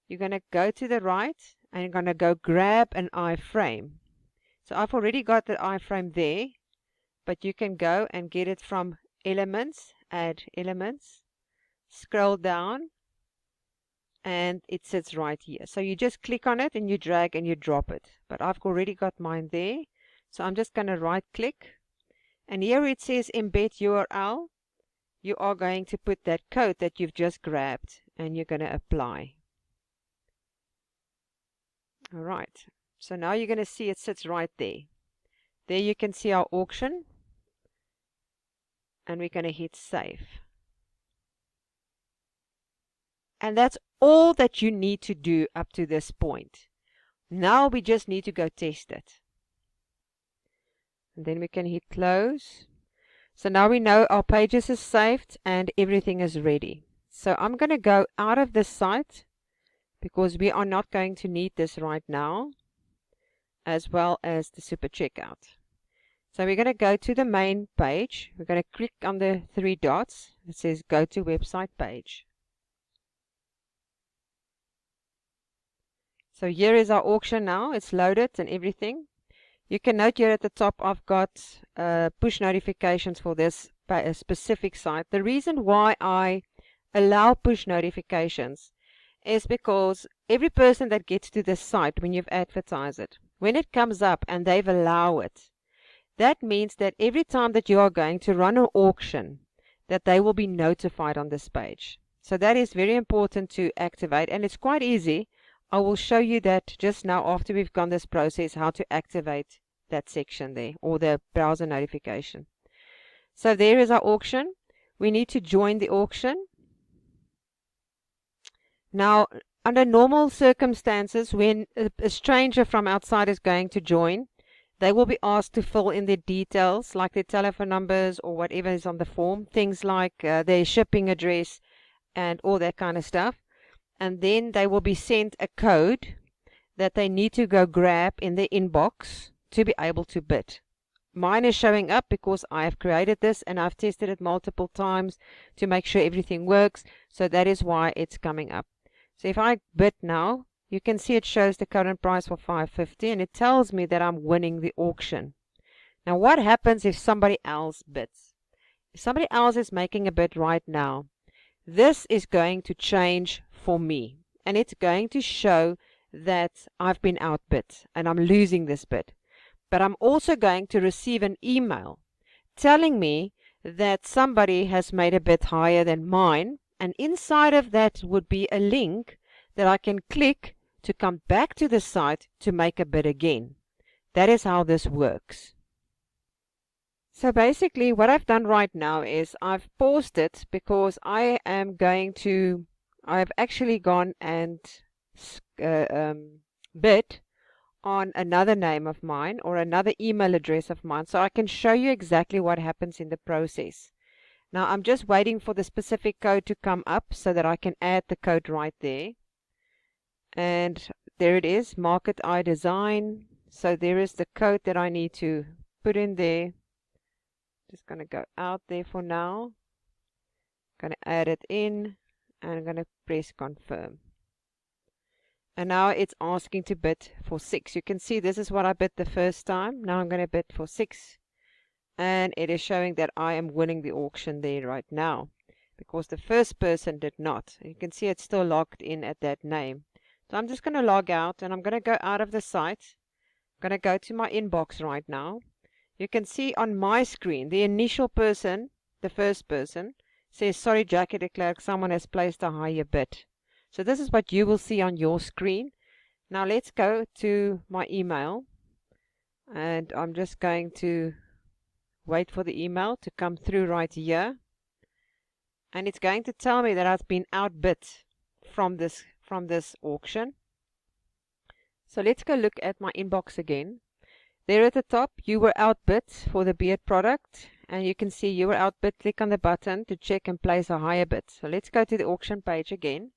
Speaker 4: You're going to go to the right, and you're going to go grab an iframe. So I've already got the iframe there, but you can go and get it from Elements, add Elements. Scroll down and it sits right here. So you just click on it and you drag and you drop it. But I've already got mine there. So I'm just going to right click And here it says embed URL. You are going to put that code that you've just grabbed and you're going to apply. All right. So now you're going to see it sits right there. There you can see our auction. And we're going to hit save. And that's all that you need to do up to this point. Now we just need to go test it. And then we can hit close. So now we know our pages is saved and everything is ready. So I'm going to go out of this site because we are not going to need this right now, as well as the super checkout. So we're going to go to the main page. We're going to click on the 3 dots. It says go to website page. So here is our auction now. It's loaded and everything. You can note here at the top I've got push notifications for this specific site. The reason why I allow push notifications is because every person that gets to this site when you've advertised it, when it comes up and they've allowed it, that means that every time that you are going to run an auction, that they will be notified on this page. So that is very important to activate, and it's quite easy. I will show you that just now after we've gone this process, how to activate that section there, or the browser notification. So there is our auction. We need to join the auction. Now, under normal circumstances, when a stranger from outside is going to join, they will be asked to fill in their details, like their telephone numbers or whatever is on the form, things like their shipping address and all that kind of stuff. And then they will be sent a code that they need to go grab in their inbox to be able to bid. Mine is showing up because I have created this and I've tested it multiple times to make sure everything works. So that is why it's coming up. So if I bid now, you can see it shows the current price for $5.50 and it tells me that I'm winning the auction. Now what happens if somebody else bids? If somebody else is making a bid right now, this is going to change for me, and it's going to show that I've been outbid and I'm losing this bid. But I'm also going to receive an email telling me that somebody has made a bid higher than mine, and inside of that would be a link that I can click to come back to the site to make a bid again. That is how this works. So basically what I've done right now is I've paused it because I've actually gone and bid on another name of mine or another email address of mine, so I can show you exactly what happens in the process. Now I'm just waiting for the specific code to come up so that I can add the code right there. And there it is, Market I Design. So there is the code that I need to put in there. Just going to go out there for now. Going to add it in and I'm going to press confirm. And now it's asking to bid for 6. You can see this is what I bid the first time. Now I'm going to bid for 6. And it is showing that I am winning the auction there right now, because the first person did not. You can see it's still logged in at that name. So I'm just going to log out and I'm going to go out of the site. I'm going to go to my inbox right now. You can see on my screen, the initial person, the first person, says, sorry, Jackie de Klerk, someone has placed a higher bid. So this is what you will see on your screen. Now let's go to my email. And I'm just going to wait for the email to come through right here. And it's going to tell me that I've been outbid from this auction. So let's go look at my inbox again. There at the top, you were outbid for the beard product, and you can see you were outbid. Click on the button to check and place a higher bid. So let's go to the auction page again.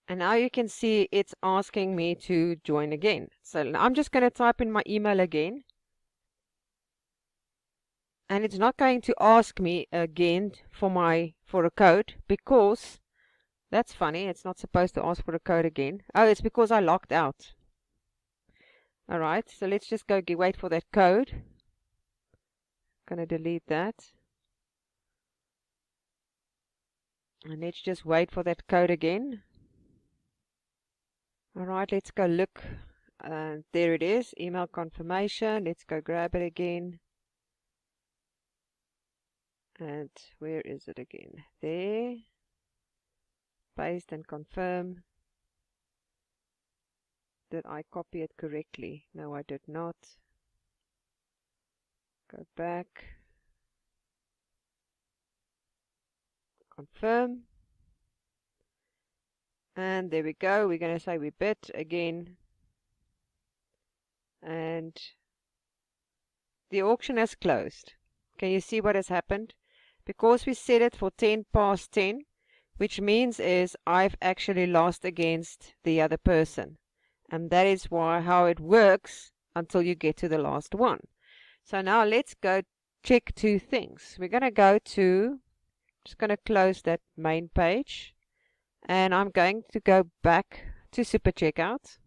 Speaker 4: And now you can see it's asking me to join again. So now I'm just going to type in my email again. And it's not going to ask me again for a code, because that's funny. It's not supposed to ask for a code again. Oh, it's because I logged out. Alright, so let's just go wait for that code. Gonna delete that. And let's just wait for that code again. Alright, let's go look And there it is, email confirmation. Let's go grab it again. And where is it again? There. Paste and confirm. Did I copy it correctly? No, I did not. Go back. Confirm. And there we go. We're going to say we bid again. And the auction has closed. Can you see what has happened? Because we set it for 10 past 10, which means is I've actually lost against the other person. And that is how it works until you get to the last one. So now let's go check two things. We're going to go to, just going to close that main page. And I'm going to go back to Super Checkout.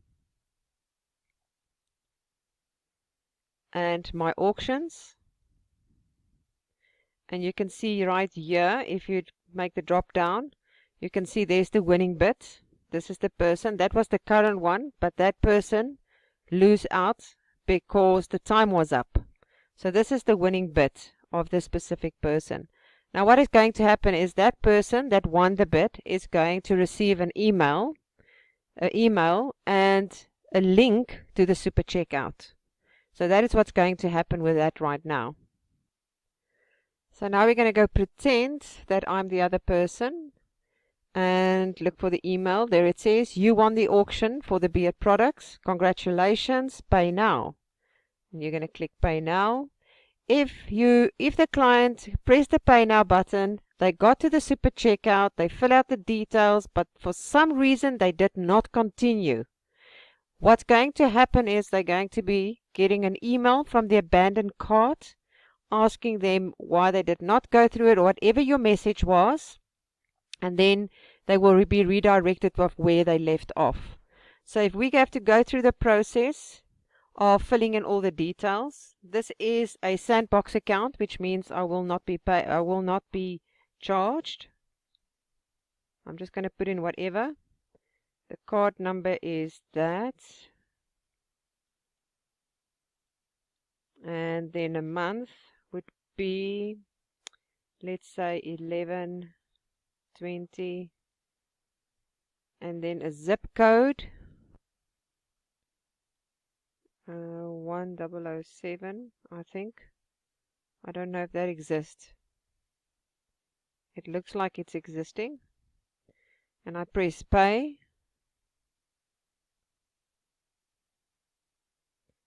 Speaker 4: And my auctions. And you can see right here, if you make the drop down, you can see there's the winning bid. This is the person. That was the current one, but that person lose out because the time was up. So this is the winning bid of the specific person. Now what is going to happen is that person that won the bid is going to receive an email and a link to the Super Checkout. So that is what's going to happen with that right now. So now we're going to go pretend that I'm the other person and look for the email. There it says, you won the auction for the Buyout products. Congratulations, pay now. And you're going to click pay now. If the client pressed the pay now button, they got to the Super Checkout, they fill out the details, but for some reason they did not continue. What's going to happen is they're going to be getting an email from the abandoned cart asking them why they did not go through it or whatever your message was, and then they will be redirected of where they left off. So if we have to go through the process of filling in all the details, this is a sandbox account, which means I will not be charged. I'm just going to put in whatever. The card number is that. And then a month would be, let's say 11/20, and then a zip code 1007, I think. I don't know if that exists. It looks like it's existing. And I press pay.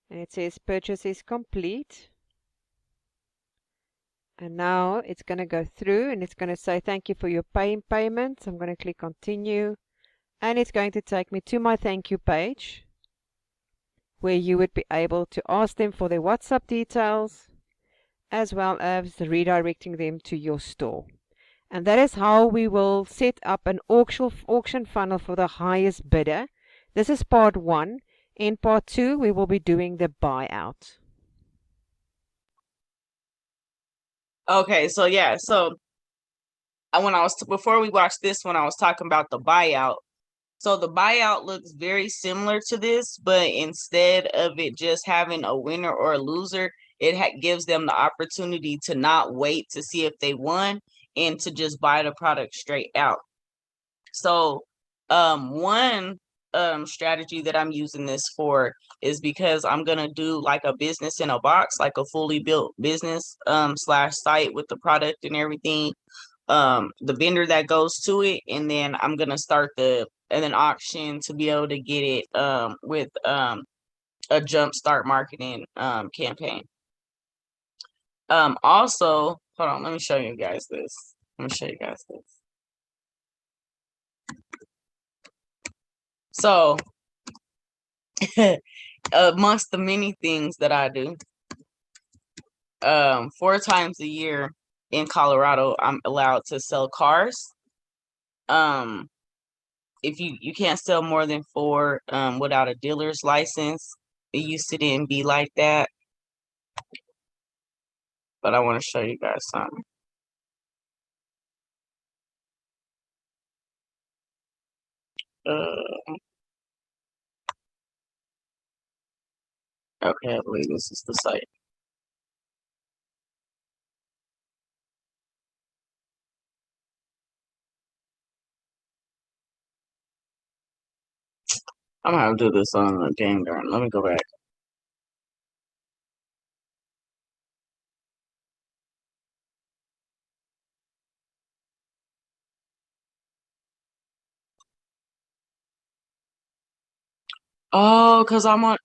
Speaker 4: And it says purchase is complete. And now it's going to go through and it's going to say thank you for your payment. I'm going to click continue. And it's going to take me to my thank you page, where you would be able to ask them for their WhatsApp details, as well as redirecting them to your store. And that is how we will set up an auction funnel for the highest bidder. This is part 1. In part 2, we will be doing the buyout.
Speaker 1: Okay, so yeah, so before we watched this one, I was talking about the buyout. So the buyout looks very similar to this, but instead of it just having a winner or a loser, it gives them the opportunity to not wait to see if they won and to just buy the product straight out. So one strategy that I'm using this for is because I'm gonna do like a business in a box, like a fully built business slash site with the product and everything, the vendor that goes to it, and then I'm gonna start an auction to be able to get it with a jumpstart marketing campaign. Also, hold on, let me show you guys this. So amongst the many things that I do, 4 times a year in Colorado, I'm allowed to sell cars. If you can't sell more than 4 without a dealer's license. It used to didn't be like that, but I want to show you guys something. Okay, I believe this is the site. I'm gonna have to do this on the game darn. Let me go back. Oh, cause I'm on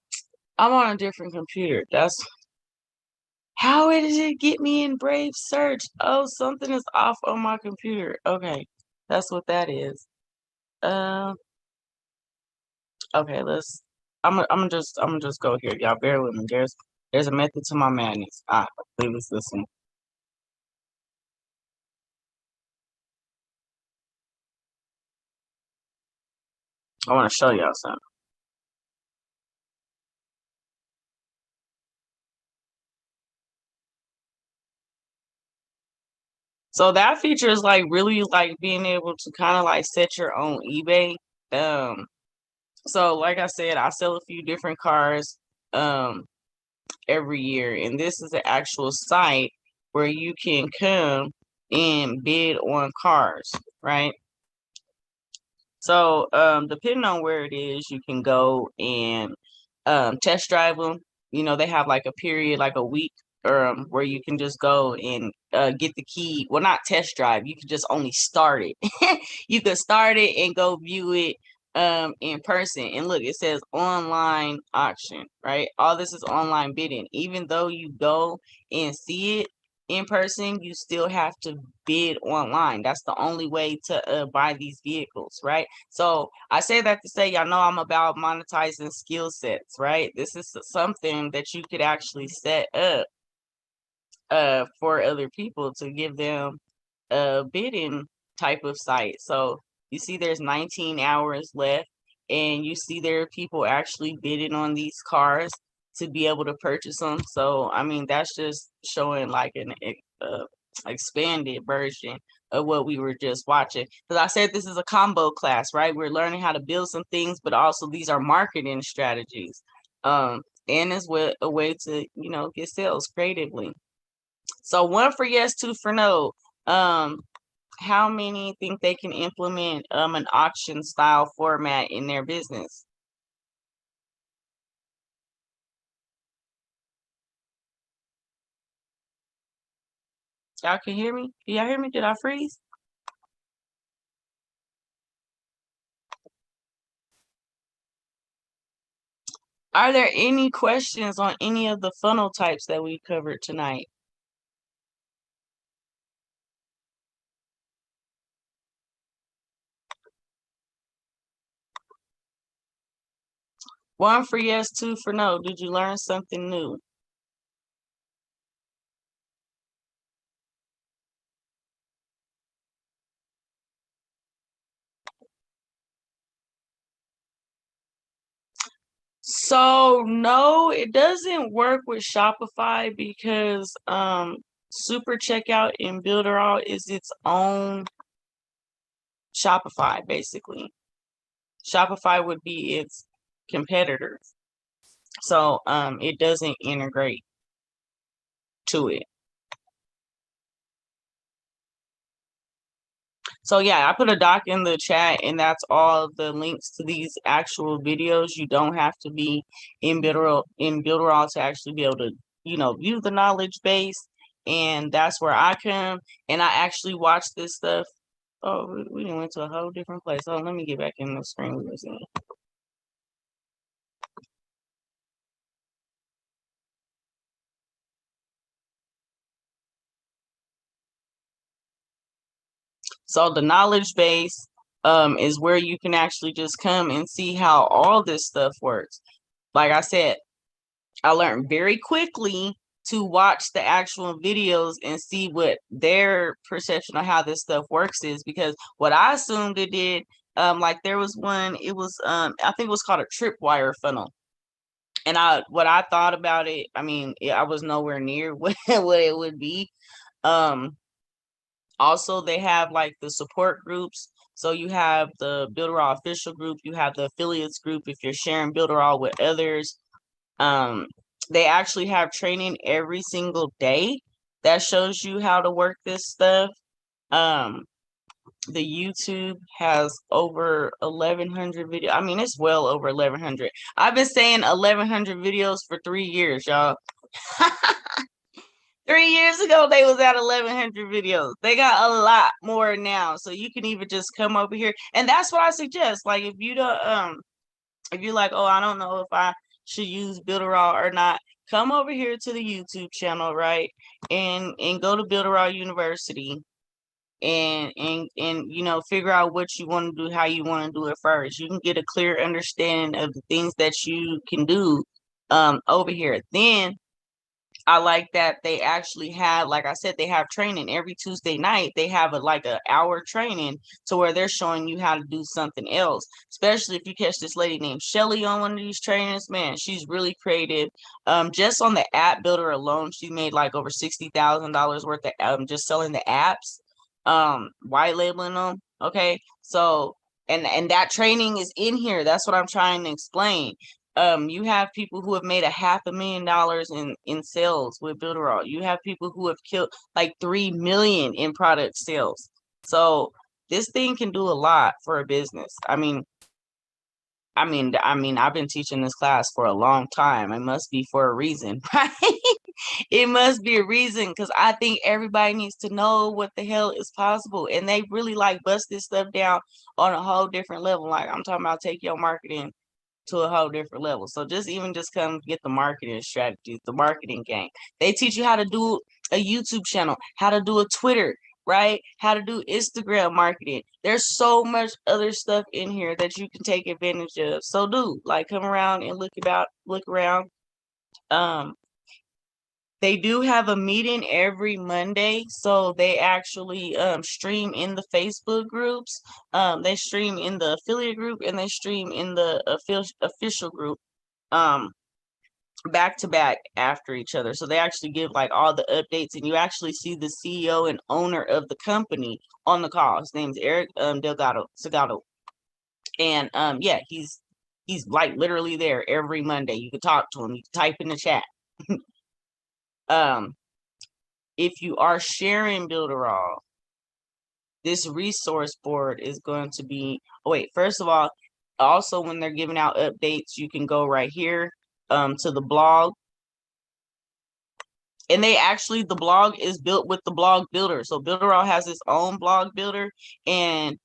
Speaker 1: a different computer. That's how did it get me in Brave search? Oh, something is off on my computer. Okay, that's what that is. Okay, I'm gonna just go here. Y'all bear with me. There's a method to my madness. I believe it's this one. I want to show y'all something. So that feature is like really like being able to kind of like set your own eBay. So like I said, I sell a few different cars every year, and this is an actual site where you can come and bid on cars, right? So depending on where it is, you can go and test drive them. You know, they have like a period, like a week, where you can just go and get the key. Well, not test drive. You can just only start it. You can start it and go view it in person. And look, it says online auction, right? All this is online bidding. Even though you go and see it in person, you still have to bid online. That's the only way to buy these vehicles, right? So I say that to say, y'all know I'm about monetizing skill sets, right? This is something that you could actually set up for other people to give them a bidding type of site. So you see there's 19 hours left, and you see there are people actually bidding on these cars to be able to purchase them. So I mean, that's just showing like an expanded version of what we were just watching. Because I said this is a combo class, right? We're learning how to build some things, but also these are marketing strategies. And as well a way to, you know, get sales creatively. So 1 for yes, 2 for no. How many think they can implement an auction style format in their business? Y'all can hear me? Can y'all hear me? Did I freeze? Are there any questions on any of the funnel types that we covered tonight? One for yes, 2 for no. Did you learn something new? So no, it doesn't work with Shopify because Super Checkout in Builderall is its own Shopify, basically. Shopify would be its competitor. So it doesn't integrate to it. So yeah, I put a doc in the chat, and that's all the links to these actual videos. You don't have to be in Builderall to actually be able to, you know, view the knowledge base. And that's where I come, and I actually watch this stuff. Oh, we went to a whole different place. Oh, let me get back in the screen we was in. So the knowledge base is where you can actually just come and see how all this stuff works. Like I said, I learned very quickly to watch the actual videos and see what their perception of how this stuff works is, because what I assumed it did, like there was one, it was I think it was called a tripwire funnel. And what I thought about it, I mean, I was nowhere near what it would be. Also, they have like the support groups. So you have the Builderall official group, you have the affiliates group if you're sharing Builderall with others. They actually have training every single day that shows you how to work this stuff. The YouTube has over 1,100 videos. I mean, it's well over 1,100. I've been saying 1,100 videos for 3 years, y'all. 3 years ago, they was at 1,100 videos. They got a lot more now. So you can even just come over here. And that's what I suggest. Like, if you don't, if you're like, oh, I don't know if I should use Builderall or not, come over here to the YouTube channel, right? And go to Builderall University and you know, figure out what you want to do, how you want to do it first. You can get a clear understanding of the things that you can do over here. Then I like that they actually have, like I said, they have training every Tuesday night. They have like an hour training to where they're showing you how to do something else. Especially if you catch this lady named Shelly on one of these trainings, man, she's really creative. Just on the app builder alone, she made like over $60,000 worth of just selling the apps, white labeling them. Okay, so and that training is in here. That's what I'm trying to explain. You have people who have made $500,000 in sales with Builderall. You have people who have killed like 3 million in product sales. So this thing can do a lot for a business. I mean, I've been teaching this class for a long time. It must be for a reason, right? It must be a reason, because I think everybody needs to know what the hell is possible. And they really like bust this stuff down on a whole different level. Like, I'm talking about take your marketing to a whole different level. So just come get the marketing strategies, the marketing game. They teach you how to do a YouTube channel, how to do a Twitter, right? How to do Instagram marketing. There's so much other stuff in here that you can take advantage of. So come around and look around. They do have a meeting every Monday, so they actually stream in the Facebook groups. They stream in the affiliate group, and they stream in the official group back to back after each other. So they actually give like all the updates, and you actually see the CEO and owner of the company on the call. His name's Eric Delgado Segado. And yeah, he's like literally there every Monday. You can talk to him, you can type in the chat. If you are sharing Builderall, this resource board is going to be, oh wait, first of all, also when they're giving out updates, you can go right here to the blog. And the blog is built with the blog builder. So Builderall has its own blog builder, and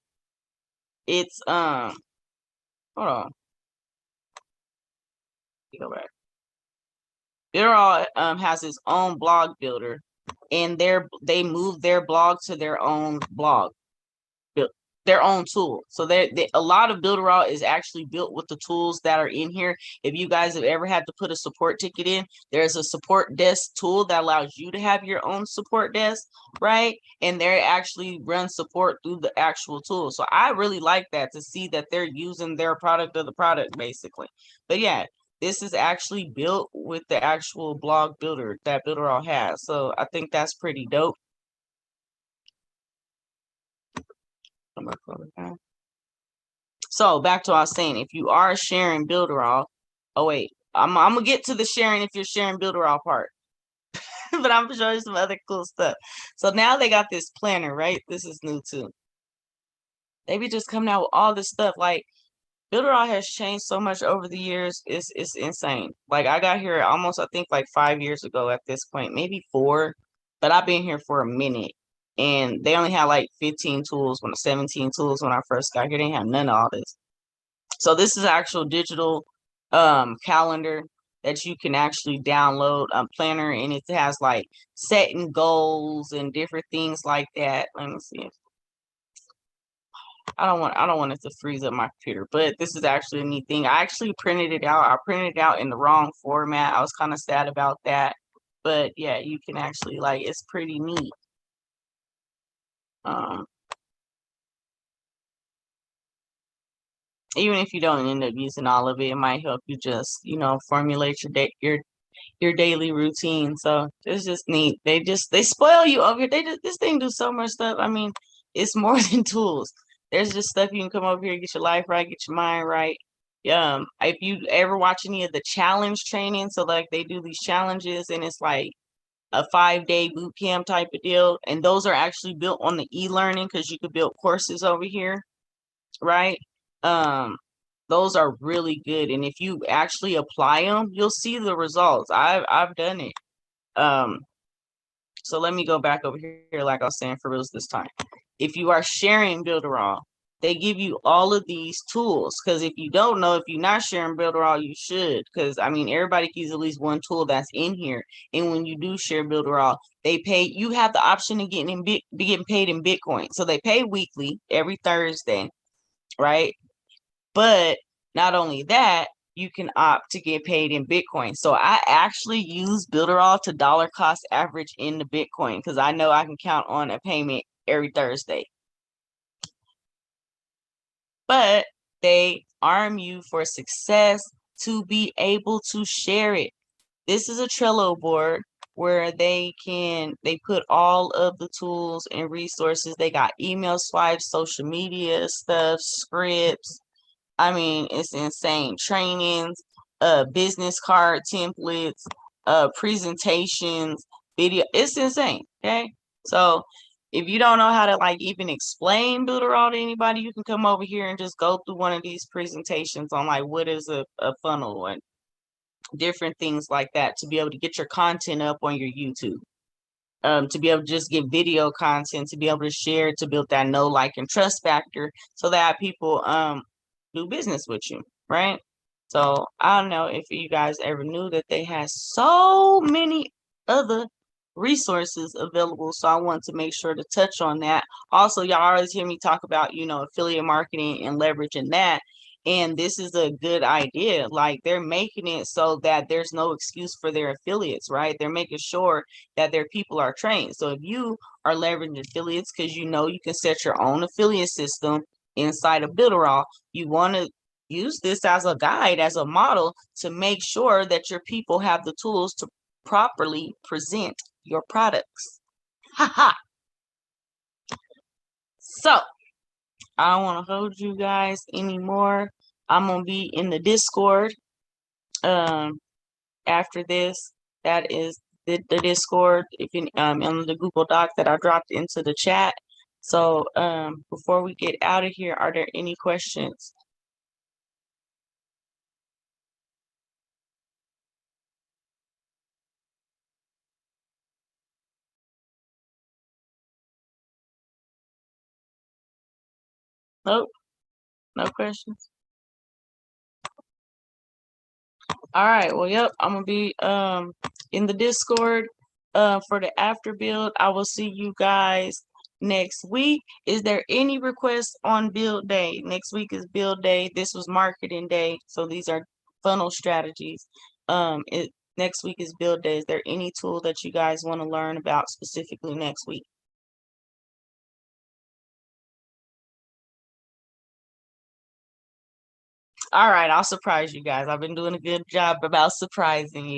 Speaker 1: it's hold on. Go back. Builderall has its own blog builder, and they move their blog to their own blog, their own tool. So a lot of Builderall is actually built with the tools that are in here. If you guys have ever had to put a support ticket in, there's a support desk tool that allows you to have your own support desk, right? And they actually run support through the actual tool. So I really like that, to see that they're using their product of the product, basically. But yeah, this is actually built with the actual blog builder that Builderall has. So I think that's pretty dope. So back to what I was saying, if you are sharing Builderall, oh wait, I'm gonna get to the sharing if you're sharing Builderall part. But I'm gonna show you some other cool stuff. So now they got this planner, right? This is new too. They be just coming out with all this stuff. Like, Builderall has changed so much over the years. It's insane. Like, I got here almost, I think, like 5 years ago at this point, maybe 4, but I've been here for a minute. And they only had like 17 tools when I first got here. They didn't have none of all this. So this is actual digital calendar that you can actually download, planner, and it has like setting goals and different things like that. Let me see. I don't want it to freeze up my computer, but this is actually a neat thing. I actually printed it out. I printed it out in the wrong format. I was kind of sad about that. But yeah, you can actually, like, it's pretty neat. Even if you don't end up using all of it, it might help you just, formulate your daily routine. So it's just neat. They spoil you over here. This thing do so much stuff. I mean, it's more than tools. There's just stuff you can come over here, get your life right, get your mind right. If you ever watch any of the challenge training, so like they do these challenges and it's like a 5-day boot camp type of deal, and those are actually built on the e-learning because you could build courses over here, right? Those are really good, and if you actually apply them, you'll see the results. I've done it. So let me go back over here, like I was saying, for reals this time. If you are sharing Builderall, they give you all of these tools. Because if you don't know, if you're not sharing Builderall, you should. Because I mean, everybody can use at least one tool that's in here. And when you do share Builderall, they pay. You have the option of getting paid in Bitcoin. So they pay weekly every Thursday, right? But not only that, you can opt to get paid in Bitcoin. So I actually use Builderall to dollar cost average into Bitcoin because I know I can count on a payment every Thursday. But they arm you for success to be able to share it. This is a Trello board where they put all of the tools and resources. They got email swipes, social media stuff, scripts. I mean, it's insane. Trainings, business card templates, presentations, video. It's insane. Okay. So if you don't know how to like even explain Builderall to anybody, you can come over here and just go through one of these presentations on like what is a funnel and different things like that to be able to get your content up on your YouTube. To be able to just get video content, to be able to share, to build that know, like, and trust factor so that people do business with you, right? So I don't know if you guys ever knew that they had so many other resources available. So I want to make sure to touch on that. Also, y'all always hear me talk about, affiliate marketing and leveraging that. And this is a good idea. Like they're making it so that there's no excuse for their affiliates, right? They're making sure that their people are trained. So if you are leveraging affiliates because you can set your own affiliate system inside of Builderall, you want to use this as a guide, as a model to make sure that your people have the tools to properly present your products. Haha. So I don't want to hold you guys anymore. I'm gonna be in the Discord after this. That is the Discord, if you in the Google Doc that I dropped into the chat. So before we get out of here, are there any questions? Nope, no questions. All right, well, yep, I'm gonna be in the Discord for the after build. I will see you guys next week. Is there any requests on build day? Next week is build day. This was marketing day, so these are funnel strategies. Next week is build day. Is there any tool that you guys want to learn about specifically next week? All right, I'll surprise you guys. I've been doing a good job about surprising you.